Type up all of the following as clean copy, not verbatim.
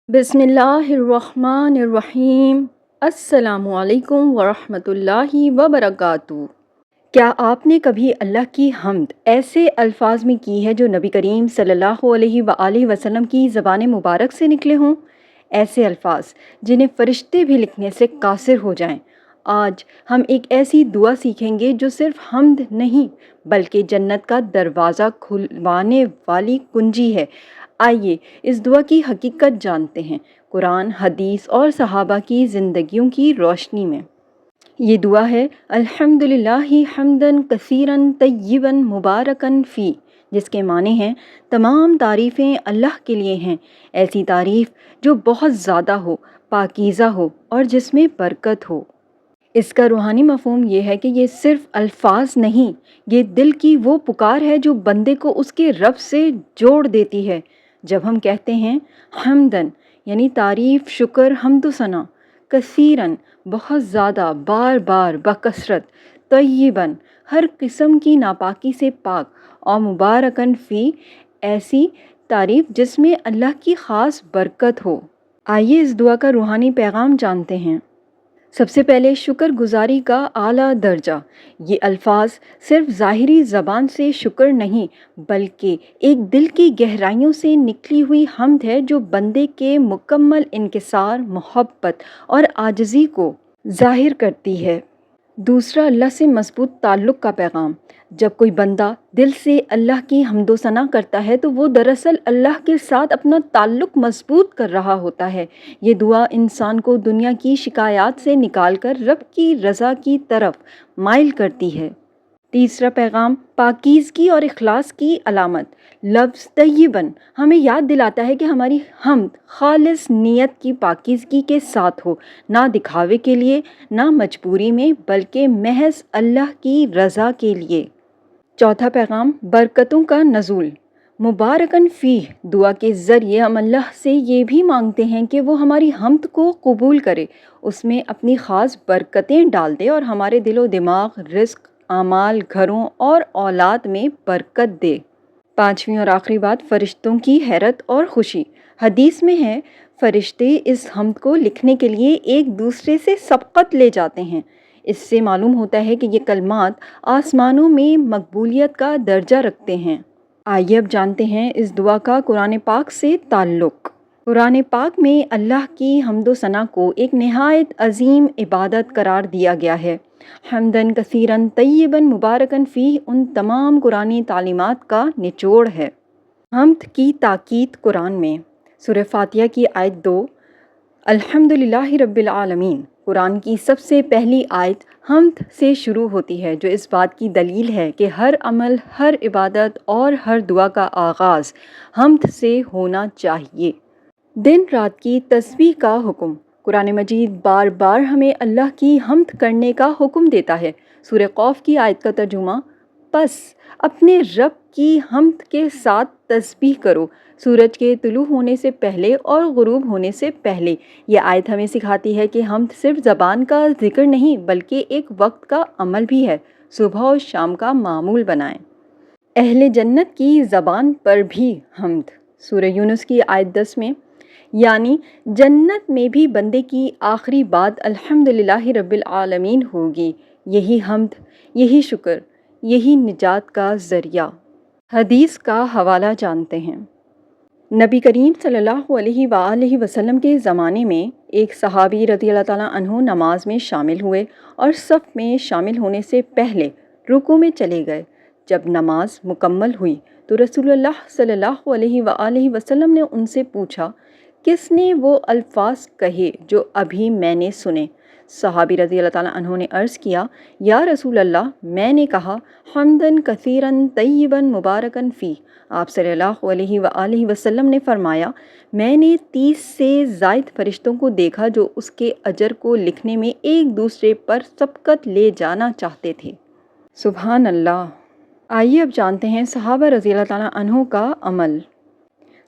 بسم اللہ الرحمن الرحیم۔ السلام علیکم ورحمۃ اللہ وبرکاتہ۔ کیا آپ نے کبھی اللہ کی حمد ایسے الفاظ میں کی ہے جو نبی کریم صلی اللہ علیہ وآلہ وسلم کی زبان مبارک سے نکلے ہوں؟ ایسے الفاظ جنہیں فرشتے بھی لکھنے سے قاصر ہو جائیں۔ آج ہم ایک ایسی دعا سیکھیں گے جو صرف حمد نہیں بلکہ جنت کا دروازہ کھلوانے والی کنجی ہے۔ آئیے اس دعا کی حقیقت جانتے ہیں، قرآن، حدیث اور صحابہ کی زندگیوں کی روشنی میں۔ یہ دعا ہے الحمدللہ حمدن کثیرن طیبن مبارکن فی، جس کے معنی ہیں تمام تعریفیں اللہ کے لیے ہیں، ایسی تعریف جو بہت زیادہ ہو، پاکیزہ ہو اور جس میں برکت ہو۔ اس کا روحانی مفہوم یہ ہے کہ یہ صرف الفاظ نہیں، یہ دل کی وہ پکار ہے جو بندے کو اس کے رب سے جوڑ دیتی ہے۔ جب ہم کہتے ہیں حمدن یعنی تعریف، شکر، حمد و ثنا، کثیرن بہت زیادہ، بار بار، بکثرت، طیبن ہر قسم کی ناپاکی سے پاک، اور مبارکن فی ایسی تعریف جس میں اللہ کی خاص برکت ہو۔ آئیے اس دعا کا روحانی پیغام جانتے ہیں۔ سب سے پہلے شکر گزاری کا اعلیٰ درجہ۔ یہ الفاظ صرف ظاہری زبان سے شکر نہیں بلکہ ایک دل کی گہرائیوں سے نکلی ہوئی حمد ہے جو بندے کے مکمل انکسار، محبت اور عاجزی کو ظاہر کرتی ہے۔ دوسرا، اللہ سے مضبوط تعلق کا پیغام۔ جب کوئی بندہ دل سے اللہ کی حمد و ثنا کرتا ہے تو وہ دراصل اللہ کے ساتھ اپنا تعلق مضبوط کر رہا ہوتا ہے۔ یہ دعا انسان کو دنیا کی شکایات سے نکال کر رب کی رضا کی طرف مائل کرتی ہے۔ تیسرا پیغام، پاکیزگی اور اخلاص کی علامت۔ لفظ طیبن ہمیں یاد دلاتا ہے کہ ہماری حمد خالص نیت کی پاکیزگی کے ساتھ ہو، نہ دکھاوے کے لیے، نہ مجبوری میں، بلکہ محض اللہ کی رضا کے لیے۔ چوتھا پیغام، برکتوں کا نزول۔ مبارکن فیہ دعا کے ذریعے ہم اللہ سے یہ بھی مانگتے ہیں کہ وہ ہماری حمد کو قبول کرے، اس میں اپنی خاص برکتیں ڈال دے اور ہمارے دل و دماغ، رزق، اعمال، گھروں اور اولاد میں برکت دے۔ پانچویں اور آخری بات، فرشتوں کی حیرت اور خوشی۔ حدیث میں ہے فرشتے اس حمد کو لکھنے کے لیے ایک دوسرے سے سبقت لے جاتے ہیں۔ اس سے معلوم ہوتا ہے کہ یہ کلمات آسمانوں میں مقبولیت کا درجہ رکھتے ہیں۔ آئیے اب جانتے ہیں اس دعا کا قرآن پاک سے تعلق۔ قرآن پاک میں اللہ کی حمد و ثنا کو ایک نہایت عظیم عبادت قرار دیا گیا ہے۔ حمدن کثیرن طیبن مبارکن فیہ ان تمام قرآنی تعلیمات کا نچوڑ ہے۔ حمد کی تاکید قرآن میں۔ سورہ فاتحہ کی آیت 2، الحمدللہ رب العالمین، قرآن کی سب سے پہلی آیت حمد سے شروع ہوتی ہے، جو اس بات کی دلیل ہے کہ ہر عمل، ہر عبادت اور ہر دعا کا آغاز حمد سے ہونا چاہیے۔ دن رات کی تسبیح کا حکم۔ قرآن مجید بار بار ہمیں اللہ کی حمد کرنے کا حکم دیتا ہے۔ سورہ قوف کی آیت کا ترجمہ، پس اپنے رب کی حمد کے ساتھ تسبیح کرو سورج کے طلوع ہونے سے پہلے اور غروب ہونے سے پہلے۔ یہ آیت ہمیں سکھاتی ہے کہ حمد صرف زبان کا ذکر نہیں بلکہ ایک وقت کا عمل بھی ہے۔ صبح و شام کا معمول بنائیں۔ اہل جنت کی زبان پر بھی حمد۔ سورہ یونس کی آیت 10 میں، یعنی جنت میں بھی بندے کی آخری بات الحمدللہ رب العالمین ہوگی۔ یہی حمد، یہی شکر، یہی نجات کا ذریعہ۔ حدیث کا حوالہ جانتے ہیں۔ نبی کریم صلی اللہ علیہ وآلہ وسلم کے زمانے میں ایک صحابی رضی اللہ تعالیٰ عنہ نماز میں شامل ہوئے اور صف میں شامل ہونے سے پہلے رکوع میں چلے گئے۔ جب نماز مکمل ہوئی تو رسول اللہ صلی اللہ علیہ وآلہ وسلم نے ان سے پوچھا، کس نے وہ الفاظ کہے جو ابھی میں نے سنے؟ صحابی رضی اللہ تعالیٰ عنہ نے عرض کیا، یا رسول اللہ، میں نے کہا حمدن کثیرن طیبن مبارکن فیہ۔ آپ صلی اللہ علیہ وآلہ وسلم نے فرمایا، میں نے 30 سے زائد فرشتوں کو دیکھا جو اس کے اجر کو لکھنے میں ایک دوسرے پر سبقت لے جانا چاہتے تھے۔ سبحان اللہ۔ آئیے اب جانتے ہیں صحابہ رضی اللہ تعالیٰ عنہ کا عمل۔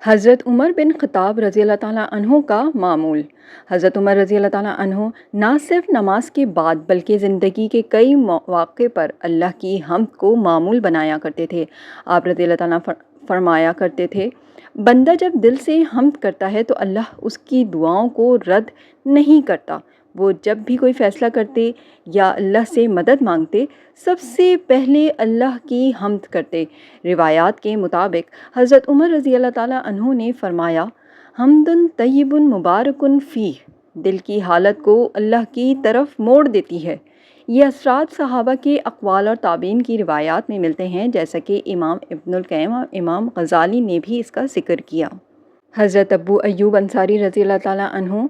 حضرت عمر بن خطاب رضی اللہ تعالیٰ عنہ کا معمول۔ حضرت عمر رضی اللہ تعالیٰ عنہ نہ صرف نماز کے بعد بلکہ زندگی کے کئی مواقع پر اللہ کی حمد کو معمول بنایا کرتے تھے۔ آپ رضی اللہ تعالیٰ فرمایا کرتے تھے، بندہ جب دل سے حمد کرتا ہے تو اللہ اس کی دعاؤں کو رد نہیں کرتا۔ وہ جب بھی کوئی فیصلہ کرتے یا اللہ سے مدد مانگتے سب سے پہلے اللہ کی حمد کرتے۔ روایات کے مطابق حضرت عمر رضی اللہ تعالیٰ عنہ نے فرمایا، حمد طیب مبارک فیہ دل کی حالت کو اللہ کی طرف موڑ دیتی ہے۔ یہ اثرات صحابہ کے اقوال اور تابعین کی روایات میں ملتے ہیں، جیسا کہ امام ابن القیم اور امام غزالی نے بھی اس کا ذکر کیا۔ حضرت ابو ایوب انصاری رضی اللہ تعالیٰ عنہ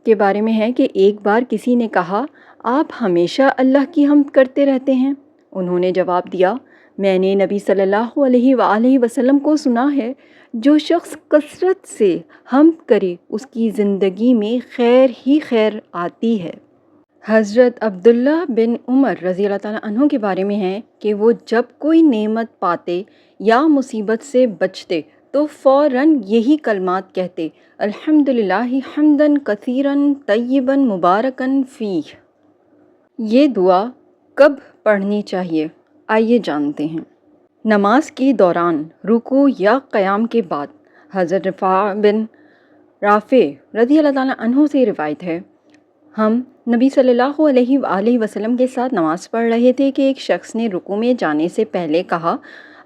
کے بارے میں ہے کہ ایک بار کسی نے کہا، آپ ہمیشہ اللہ کی حمد کرتے رہتے ہیں؟ انہوں نے جواب دیا، میں نے نبی صلی اللہ علیہ وآلہ وسلم کو سنا ہے، جو شخص کثرت سے حمد کرے اس کی زندگی میں خیر ہی خیر آتی ہے۔ حضرت عبداللہ بن عمر رضی اللہ تعالیٰ عنہ کے بارے میں ہے کہ وہ جب کوئی نعمت پاتے یا مصیبت سے بچتے تو فوراً یہی کلمات کہتے، الحمدللہ حمداً کثیراً طیباً مبارکاً فیہ۔ یہ دعا کب پڑھنی چاہیے؟ آئیے جانتے ہیں۔ نماز کے دوران، رکوع یا قیام کے بعد۔ حضرت رفاع بن رافع رضی اللہ تعالیٰ عنہ سے روایت ہے، ہم نبی صلی اللہ علیہ وآلہ وسلم کے ساتھ نماز پڑھ رہے تھے کہ ایک شخص نے رکوع میں جانے سے پہلے کہا،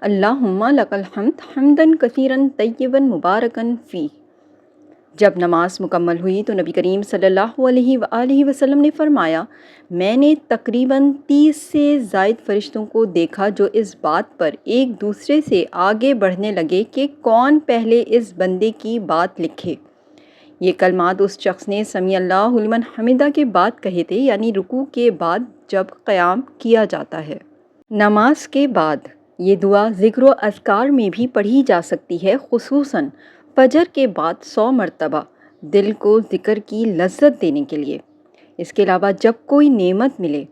اللہم لک الحمد حمداً کثیراً طیباً مبارکاً فیہ۔ جب نماز مکمل ہوئی تو نبی کریم صلی اللہ علیہ وآلہ وسلم نے فرمایا، میں نے تقریباً 30 سے زائد فرشتوں کو دیکھا جو اس بات پر ایک دوسرے سے آگے بڑھنے لگے کہ کون پہلے اس بندے کی بات لکھے۔ یہ کلمات اس شخص نے سمیع اللہ لمن حمدہ کے بعد کہے تھے، یعنی رکوع کے بعد جب قیام کیا جاتا ہے۔ نماز کے بعد یہ دعا ذکر و اذکار میں بھی پڑھی جا سکتی ہے، خصوصاً فجر کے بعد 100 مرتبہ دل کو ذکر کی لذت دینے کے لیے۔ اس کے علاوہ جب کوئی نعمت ملے،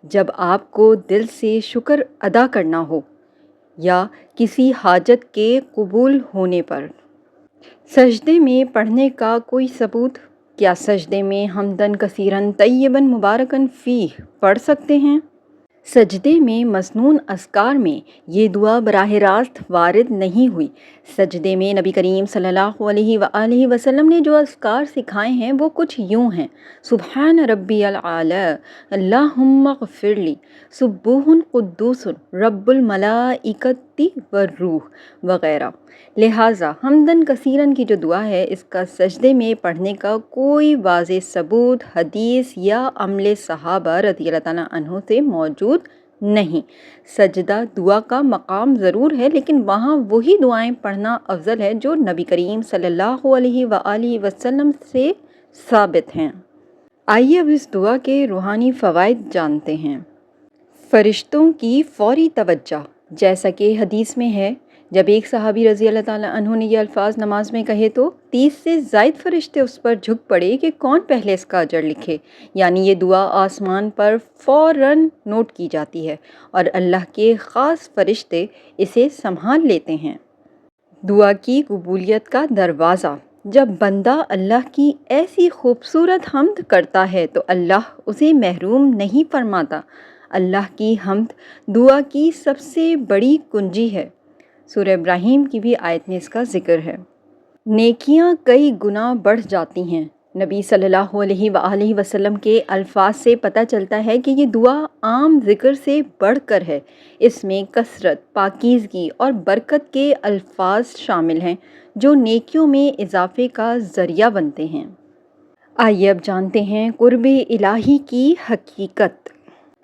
جب آپ کو دل سے شکر ادا کرنا ہو یا کسی حاجت کے قبول ہونے پر۔ سجدے میں پڑھنے کا کوئی ثبوت؟ کیا سجدے میں حمداً کثیراً طیباً مبارکاً فیہ پڑھ سکتے ہیں؟ سجدے میں مسنون اذکار میں یہ دعا براہ راست وارد نہیں ہوئی۔ سجدے میں نبی کریم صلی اللہ علیہ وآلہ وسلم نے جو اذکار سکھائے ہیں وہ کچھ یوں ہیں، سبحان ربی العلی، اللہم اغفر لی، سبوح قدوس رب الملائکۃ والروح وغیرہ۔ لہٰذا حمداً کثیراً کی جو دعا ہے، اس کا سجدے میں پڑھنے کا کوئی واضح ثبوت حدیث یا عمل صحابہ رضی اللہ تعالیٰ عنہ سے موجود نہیں۔ سجدہ دعا کا مقام ضرور ہے، لیکن وہاں وہی دعائیں پڑھنا افضل ہے جو نبی کریم صلی اللہ علیہ وآلہ وسلم سے ثابت ہیں۔ آئیے اب اس دعا کے روحانی فوائد جانتے ہیں۔ فرشتوں کی فوری توجہ، جیسا کہ حدیث میں ہے، جب ایک صحابی رضی اللہ تعالیٰ عنہ نے یہ الفاظ نماز میں کہے تو 30 سے زائد فرشتے اس پر جھک پڑے کہ کون پہلے اس کا اجر لکھے، یعنی یہ دعا آسمان پر فوراً نوٹ کی جاتی ہے اور اللہ کے خاص فرشتے اسے سنبھال لیتے ہیں۔ دعا کی قبولیت کا دروازہ، جب بندہ اللہ کی ایسی خوبصورت حمد کرتا ہے تو اللہ اسے محروم نہیں فرماتا۔ اللہ کی حمد دعا کی سب سے بڑی کنجی ہے۔ سورہ ابراہیم کی بھی آیت میں اس کا ذکر ہے۔ نیکیاں کئی گنا بڑھ جاتی ہیں۔ نبی صلی اللہ علیہ وآلہ وسلم کے الفاظ سے پتہ چلتا ہے کہ یہ دعا عام ذکر سے بڑھ کر ہے۔ اس میں کثرت، پاکیزگی اور برکت کے الفاظ شامل ہیں جو نیکیوں میں اضافے کا ذریعہ بنتے ہیں۔ آئیے اب جانتے ہیں قرب الہی کی حقیقت۔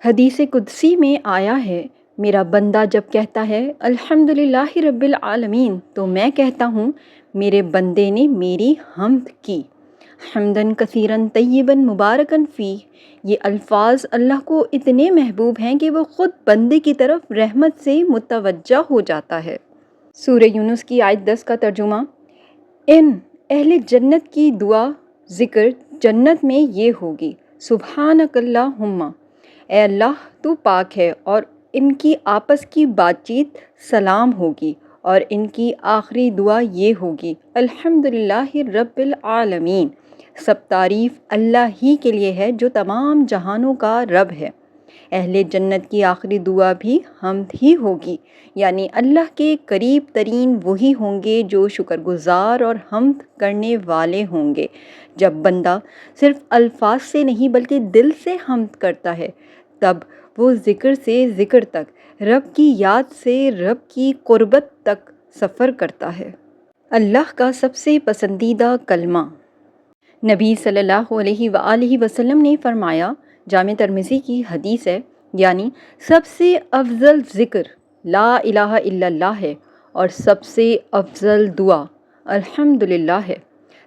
حدیث قدسی میں آیا ہے، میرا بندہ جب کہتا ہے الحمدللہ رب العالمین تو میں کہتا ہوں میرے بندے نے میری حمد کی۔ حمداً کثیراً طیباً مبارکاً فیہ، یہ الفاظ اللہ کو اتنے محبوب ہیں کہ وہ خود بندے کی طرف رحمت سے متوجہ ہو جاتا ہے۔ سورہ یونس کی آیت 10 کا ترجمہ، ان اہل جنت کی دعا ذکر جنت میں یہ ہوگی، سبحانک اللہم، اے اللہ تو پاک ہے، اور ان کی آپس کی بات چیت سلام ہوگی، اور ان کی آخری دعا یہ ہوگی، الحمدللہ رب العالمین، سب تعریف اللہ ہی کے لیے ہے جو تمام جہانوں کا رب ہے۔ اہل جنت کی آخری دعا بھی حمد ہی ہوگی، یعنی اللہ کے قریب ترین وہی ہوں گے جو شکر گزار اور حمد کرنے والے ہوں گے۔ جب بندہ صرف الفاظ سے نہیں بلکہ دل سے حمد کرتا ہے، تب وہ ذکر سے ذکر تک، رب کی یاد سے رب کی قربت تک سفر کرتا ہے۔ اللہ کا سب سے پسندیدہ کلمہ۔ نبی صلی اللہ علیہ وآلہ وسلم نے فرمایا، جامع ترمذی کی حدیث ہے، یعنی سب سے افضل ذکر لا الہ الا اللہ ہے اور سب سے افضل دعا الحمدللہ ہے۔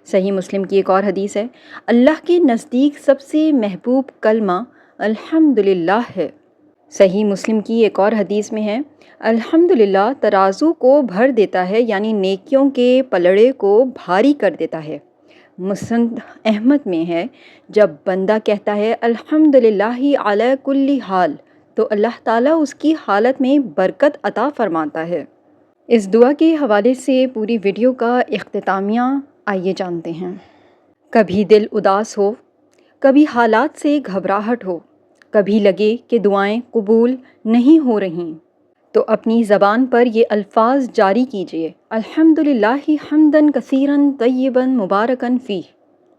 صحیح مسلم کی ایک اور حدیث ہے، اللہ کے نزدیک سب سے محبوب کلمہ الحمدللہ ہے۔ صحیح مسلم کی ایک اور حدیث میں ہے، الحمدللہ ترازو کو بھر دیتا ہے، یعنی نیکیوں کے پلڑے کو بھاری کر دیتا ہے۔ مسند احمد میں ہے، جب بندہ کہتا ہے الحمدللہ علی کل حال تو اللہ تعالیٰ اس کی حالت میں برکت عطا فرماتا ہے۔ اس دعا کے حوالے سے پوری ویڈیو کا اختتامیہ آئیے جانتے ہیں۔ کبھی دل اداس ہو، کبھی حالات سے گھبراہٹ ہو، کبھی لگے کہ دعائیں قبول نہیں ہو رہیں، تو اپنی زبان پر یہ الفاظ جاری کیجیے، الحمدللہ حمداً کثیراً طیباً مبارکاً فیہ،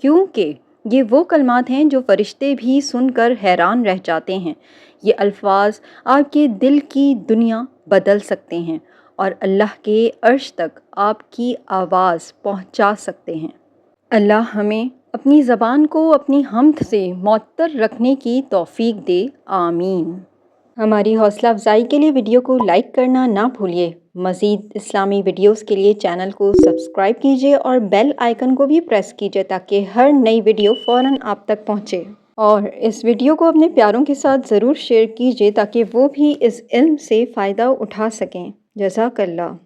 کیونکہ یہ وہ کلمات ہیں جو فرشتے بھی سن کر حیران رہ جاتے ہیں۔ یہ الفاظ آپ کے دل کی دنیا بدل سکتے ہیں اور اللہ کے عرش تک آپ کی آواز پہنچا سکتے ہیں۔ اللہ ہمیں اپنی زبان کو اپنی حمد سے معطر رکھنے کی توفیق دے، آمین۔ ہماری حوصلہ افزائی کے لیے ویڈیو کو لائک کرنا نہ بھولیے۔ مزید اسلامی ویڈیوز کے لیے چینل کو سبسکرائب کیجیے اور بیل آئیکن کو بھی پریس کیجیے تاکہ ہر نئی ویڈیو فوراً آپ تک پہنچے۔ اور اس ویڈیو کو اپنے پیاروں کے ساتھ ضرور شیئر کیجیے تاکہ وہ بھی اس علم سے فائدہ اٹھا سکیں۔ جزاک اللہ۔